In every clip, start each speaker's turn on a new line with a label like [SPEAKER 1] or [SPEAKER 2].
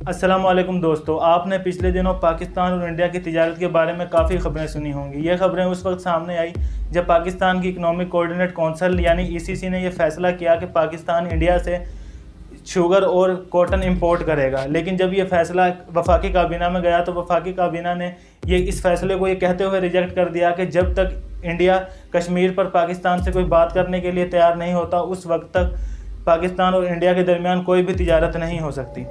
[SPEAKER 1] अस्सलामुअलैकुम दोस्तों, आपने पिछले दिनों पाकिस्तान और इंडिया की तिजारत के बारे में काफ़ी ख़बरें सुनी होंगी। ये ख़बरें उस वक्त सामने आई जब पाकिस्तान की इकनॉमिक कोऑर्डिनेट काउंसिल यानी ईसीसी ने यह फ़ैसला किया कि पाकिस्तान इंडिया से शुगर और कॉटन इंपोर्ट करेगा। लेकिन जब ये फ़ैसला वफाकी काबीना में गया तो वफाकी काबीना ने इस फ़ैसले को ये कहते हुए रिजेक्ट कर दिया कि जब तक इंडिया कश्मीर पर पाकिस्तान से कोई बात करने के लिए तैयार नहीं होता उस वक्त तक पाकिस्तान और इंडिया के दरमियान कोई भी तिजारत नहीं हो सकती।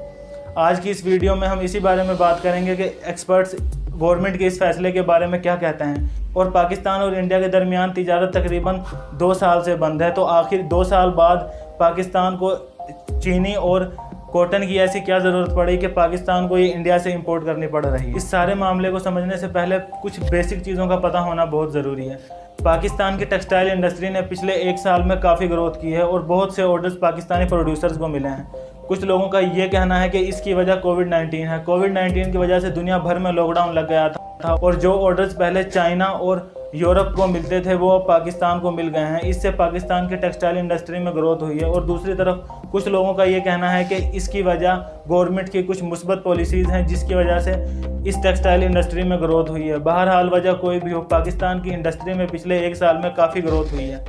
[SPEAKER 1] आज की इस वीडियो में हम इसी बारे में बात करेंगे कि एक्सपर्ट्स गवर्नमेंट के इस फैसले के बारे में क्या कहते हैं और पाकिस्तान और इंडिया के दरमियान तिजारत तकरीबन 2 साल से बंद है, तो आखिर 2 साल बाद पाकिस्तान को चीनी और कॉटन की ऐसी क्या ज़रूरत पड़ी कि पाकिस्तान को ये इंडिया से इंपोर्ट करनी पड़ रही है। इस सारे मामले को समझने से पहले कुछ बेसिक चीज़ों का पता होना बहुत ज़रूरी है। पाकिस्तान की टेक्सटाइल इंडस्ट्री ने पिछले 1 साल में काफ़ी ग्रोथ की है और बहुत से ऑर्डर्स पाकिस्तानी प्रोड्यूसर्स को मिले हैं। कुछ लोगों का ये कहना है कि इसकी वजह कोविड-19 है। कोविड-19 की वजह से दुनिया भर में लॉकडाउन लग गया था और जो ऑर्डर्स पहले चाइना और यूरोप को मिलते थे वो अब पाकिस्तान को मिल गए हैं। इससे पाकिस्तान की टेक्सटाइल इंडस्ट्री में ग्रोथ हुई है। और दूसरी तरफ कुछ लोगों का ये कहना है कि इसकी वजह गवर्नमेंट की कुछ मुस्बत पॉलिसीज़ हैं जिसकी वजह से इस टेक्सटाइल इंडस्ट्री में ग्रोथ हुई है। बहरहाल वजह कोई भी हो, पाकिस्तान की इंडस्ट्री में पिछले 1 साल में काफ़ी ग्रोथ हुई है।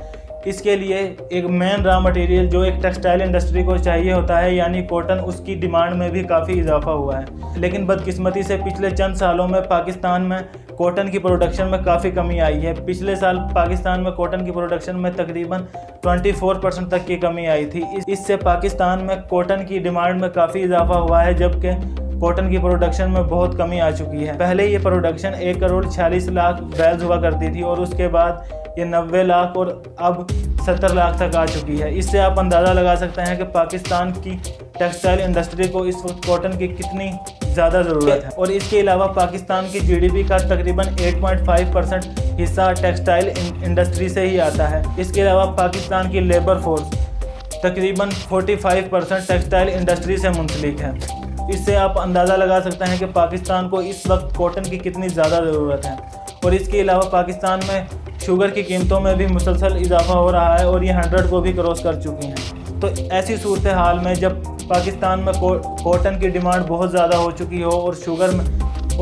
[SPEAKER 1] इसके लिए एक मेन रॉ मटेरियल जो एक टेक्सटाइल इंडस्ट्री को चाहिए होता है यानी कॉटन, उसकी डिमांड में भी काफ़ी इजाफा हुआ है। लेकिन बदकिस्मती से पिछले चंद सालों में पाकिस्तान में कॉटन की प्रोडक्शन में काफ़ी कमी आई है। पिछले साल पाकिस्तान में कॉटन की प्रोडक्शन में तकरीबन 24% तक की कमी आई थी। इससे पाकिस्तान में कॉटन की डिमांड में काफ़ी इजाफा हुआ है जबकि कॉटन की प्रोडक्शन में बहुत कमी आ चुकी है। पहले ये प्रोडक्शन 1 करोड़ 46 लाख बैल्स हुआ करती थी और उसके बाद ये 90 लाख और अब 70 लाख तक आ चुकी है। इससे आप अंदाज़ा लगा सकते हैं कि पाकिस्तान की टेक्सटाइल इंडस्ट्री को इस वक्त कॉटन की कितनी ज़्यादा ज़रूरत है। और इसके अलावा पाकिस्तान की जीडीपी का तकरीबन 8.5% हिस्सा टेक्सटाइल इंडस्ट्री से ही आता है। इसके अलावा पाकिस्तान की लेबर फोर्स तकरीबन 45% टेक्सटाइल इंडस्ट्री से मुंसलिक है। इससे आप अंदाज़ा लगा सकते हैं कि पाकिस्तान को इस वक्त कॉटन की कितनी ज़्यादा ज़रूरत है। और इसके अलावा पाकिस्तान में शुगर की कीमतों में भी मुसलसल इजाफा हो रहा है और ये 100 को भी क्रॉस कर चुकी हैं। तो ऐसी सूरत हाल में जब पाकिस्तान में कॉटन की डिमांड बहुत ज़्यादा हो चुकी हो और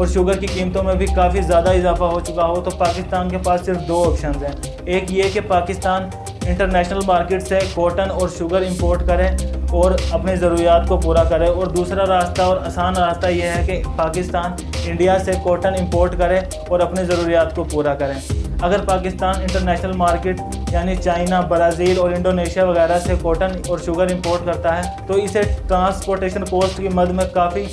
[SPEAKER 1] शुगर की कीमतों में भी काफ़ी ज़्यादा इजाफा हो चुका हो, तो पाकिस्तान के पास सिर्फ 2 ऑप्शन हैं। एक ये कि पाकिस्तान इंटरनेशनल मार्केट से कॉटन और शुगर इंपोर्ट करे और अपनी ज़रूरियात को पूरा करे, और दूसरा रास्ता और आसान रास्ता यह है कि पाकिस्तान इंडिया से कॉटन इंपोर्ट करे और अपनी ज़रूरियात को पूरा करें। अगर पाकिस्तान इंटरनेशनल मार्केट यानी चाइना, ब्राज़ील और इंडोनेशिया वगैरह से कॉटन और शुगर इंपोर्ट करता है तो इसे ट्रांसपोर्टेशन कॉस्ट की मद में काफ़ी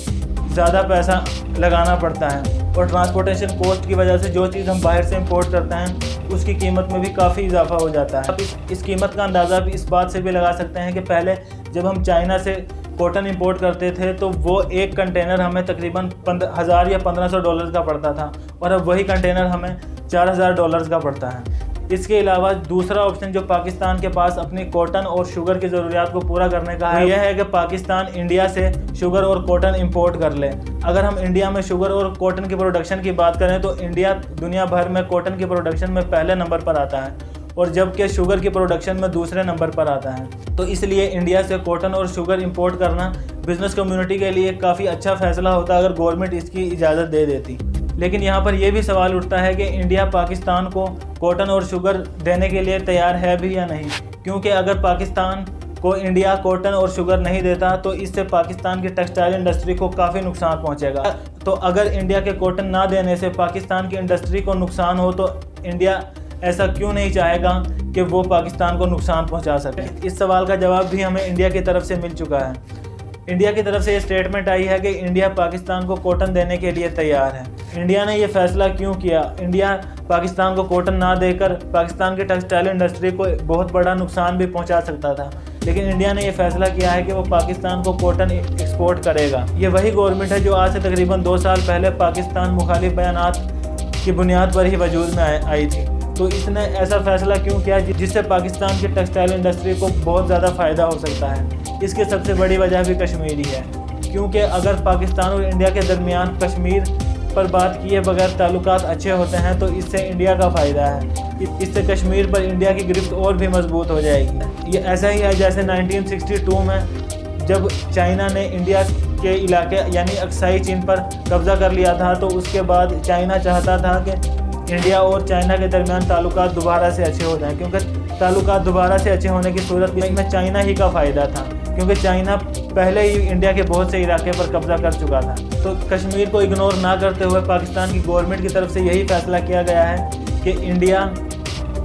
[SPEAKER 1] ज़्यादा पैसा लगाना पड़ता है और ट्रांसपोर्टेशन कॉस्ट की वजह से जो चीज़ हम बाहर से इंपोर्ट करते हैं उसकी कीमत में भी काफ़ी इजाफा हो जाता है। आप इस कीमत का अंदाज़ा भी इस बात से भी लगा सकते हैं कि पहले जब हम चाइना से कॉटन इंपोर्ट करते थे तो वो एक कंटेनर हमें तकरीबन 1000 या 1500 डॉलर का पड़ता था और अब वही कंटेनर हमें 4000 डॉलर का पड़ता है। इसके अलावा दूसरा ऑप्शन जो पाकिस्तान के पास अपनी कॉटन और शुगर की ज़रूरियात को पूरा करने का है, यह है कि पाकिस्तान इंडिया से शुगर और कॉटन इंपोर्ट कर ले। अगर हम इंडिया में शुगर और कॉटन की प्रोडक्शन की बात करें तो इंडिया दुनिया भर में कॉटन की प्रोडक्शन में पहले नंबर पर आता है और जबकि शुगर की प्रोडक्शन में दूसरे नंबर पर आता है। तो इसलिए इंडिया से कॉटन और शुगर इंपोर्ट करना बिज़नेस कम्युनिटी के लिए काफ़ी अच्छा फ़ैसला होता अगर गवर्नमेंट इसकी इजाज़त दे देती। लेकिन यहाँ पर यह भी सवाल उठता है कि इंडिया पाकिस्तान को कॉटन और शुगर देने के लिए तैयार है भी या नहीं, क्योंकि अगर पाकिस्तान को इंडिया कॉटन और शुगर नहीं देता तो इससे पाकिस्तान की टेक्सटाइल इंडस्ट्री को काफ़ी नुकसान पहुँचेगा। तो अगर इंडिया के कॉटन ना देने से पाकिस्तान की इंडस्ट्री को नुकसान हो तो इंडिया ऐसा क्यों नहीं चाहेगा कि वो पाकिस्तान को नुकसान पहुँचा सके। इस सवाल का जवाब भी हमें इंडिया की तरफ से मिल चुका है। इंडिया की तरफ से ये स्टेटमेंट आई है कि इंडिया पाकिस्तान को कॉटन देने के लिए तैयार है। इंडिया ने ये फैसला क्यों किया? इंडिया पाकिस्तान को कॉटन ना देकर पाकिस्तान की टेक्सटाइल इंडस्ट्री को बहुत बड़ा नुकसान भी पहुंचा सकता था, लेकिन इंडिया ने ये फैसला किया है कि वो पाकिस्तान को कॉटन एक्सपोर्ट करेगा। ये वही गवर्नमेंट है जो आज से तकरीबन 2 साल पहले पाकिस्तान मुखालिफ बयानात की बुनियाद पर ही वजूद में आई थी। तो इसने ऐसा फैसला क्यों किया जिससे पाकिस्तान की टेक्सटाइल इंडस्ट्री को बहुत ज़्यादा फ़ायदा हो सकता है? इसकी सबसे बड़ी वजह भी कश्मीर ही है, क्योंकि अगर पाकिस्तान और इंडिया के दरमियान कश्मीर पर बात किए बगैर ताल्लुकात अच्छे होते हैं तो इससे इंडिया का फ़ायदा है। इससे कश्मीर पर इंडिया की गिरफ्त और भी मजबूत हो जाएगी। ये ऐसा ही है जैसे 1962 में जब चाइना ने इंडिया के इलाके यानी अक्साई चीन पर कब्जा कर लिया था, तो उसके बाद चाइना चाहता था कि इंडिया और चाइना के दरमियान ताल्लुकात दोबारा से अच्छे हो जाएं, क्योंकि ताल्लुकात दोबारा से अच्छे होने की सूरत में इसमें चाइना ही का फ़ायदा था, क्योंकि चाइना पहले ही इंडिया के बहुत से इलाके पर कब्जा कर चुका था। तो कश्मीर को इग्नोर ना करते हुए पाकिस्तान की गवर्नमेंट की तरफ से यही फैसला किया गया है कि इंडिया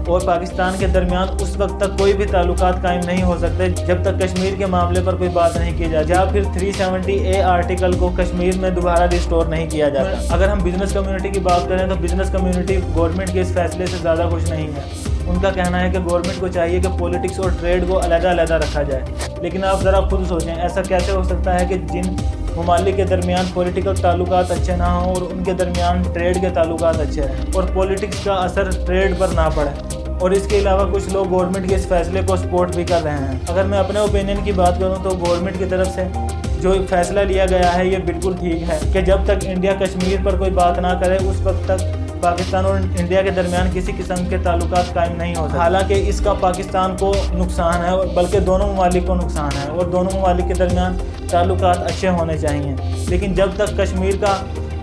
[SPEAKER 1] और पाकिस्तान के दरमियान उस वक्त तक कोई भी ताल्लुकात कायम नहीं हो सकते जब तक कश्मीर के मामले पर कोई बात नहीं की जाए, या फिर 370A आर्टिकल को कश्मीर में दोबारा रिस्टोर नहीं किया जाता। अगर हम बिजनेस कम्युनिटी की बात करें तो बिजनेस कम्युनिटी गवर्नमेंट के इस फैसले से ज़्यादा खुश नहीं है। उनका कहना है कि गवर्नमेंट को चाहिए कि पॉलिटिक्स और ट्रेड को अलग-अलग रखा जाए। लेकिन आप ज़रा खुद सोचें, ऐसा कैसे हो सकता है कि जिन ममालिक के दरमियान पॉलिटिकल ताल्लुकात अच्छे ना हों और उनके दरमियान ट्रेड के ताल्लुकात अच्छे रहें और पॉलिटिक्स का असर ट्रेड पर ना पड़े। और इसके अलावा कुछ लोग गवर्नमेंट के इस फैसले को सपोर्ट भी कर रहे हैं। अगर मैं अपने ओपिनियन की बात करूं तो गवर्नमेंट की तरफ से जो फैसला लिया गया है ये बिल्कुल ठीक है कि जब तक इंडिया कश्मीर पर कोई बात ना करे उस वक्त तक पाकिस्तान और इंडिया के दरमियान किसी किस्म के ताल्लुकात कायम नहीं हो सकते। हालांकि इसका पाकिस्तान को नुकसान है, बल्कि दोनों ममालिक को नुकसान है और दोनों ममालिक के दरमियान ताल्लुकात अच्छे होने चाहिए। लेकिन जब तक कश्मीर का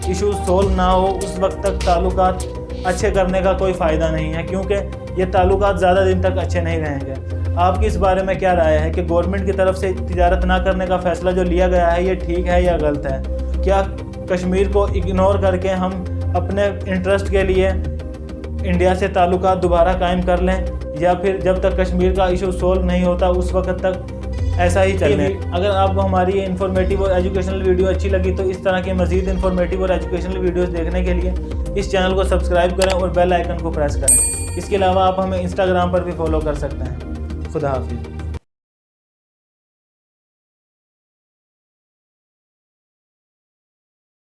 [SPEAKER 1] इशू सोल्व ना हो उस वक्त तक ताल्लुकात अच्छे करने का कोई फ़ायदा नहीं है, क्योंकि ये ताल्लुकात ज़्यादा दिन तक अच्छे नहीं रहेंगे। आपकी इस बारे में क्या राय है कि गवर्नमेंट की तरफ से तिजारत ना करने का फ़ैसला जो लिया गया है ये ठीक है या गलत है? क्या कश्मीर को इग्नोर करके हम अपने इंटरेस्ट के लिए इंडिया से ताल्लुकात दोबारा कायम कर लें, या फिर जब तक कश्मीर का इशू सोल्व नहीं होता उस वक्त तक ऐसा ही चलने? अगर आपको हमारी ये इन्फॉर्मेटिव और एजुकेशनल वीडियो अच्छी लगी तो इस तरह के मज़ीद इन्फॉर्मेटिव और एजुकेशनल वीडियोस देखने के लिए इस चैनल को सब्सक्राइब करें और बेल आइकन को प्रेस करें। इसके अलावा आप हमें इंस्टाग्राम पर भी फॉलो कर सकते हैं। खुदा हाफिज़।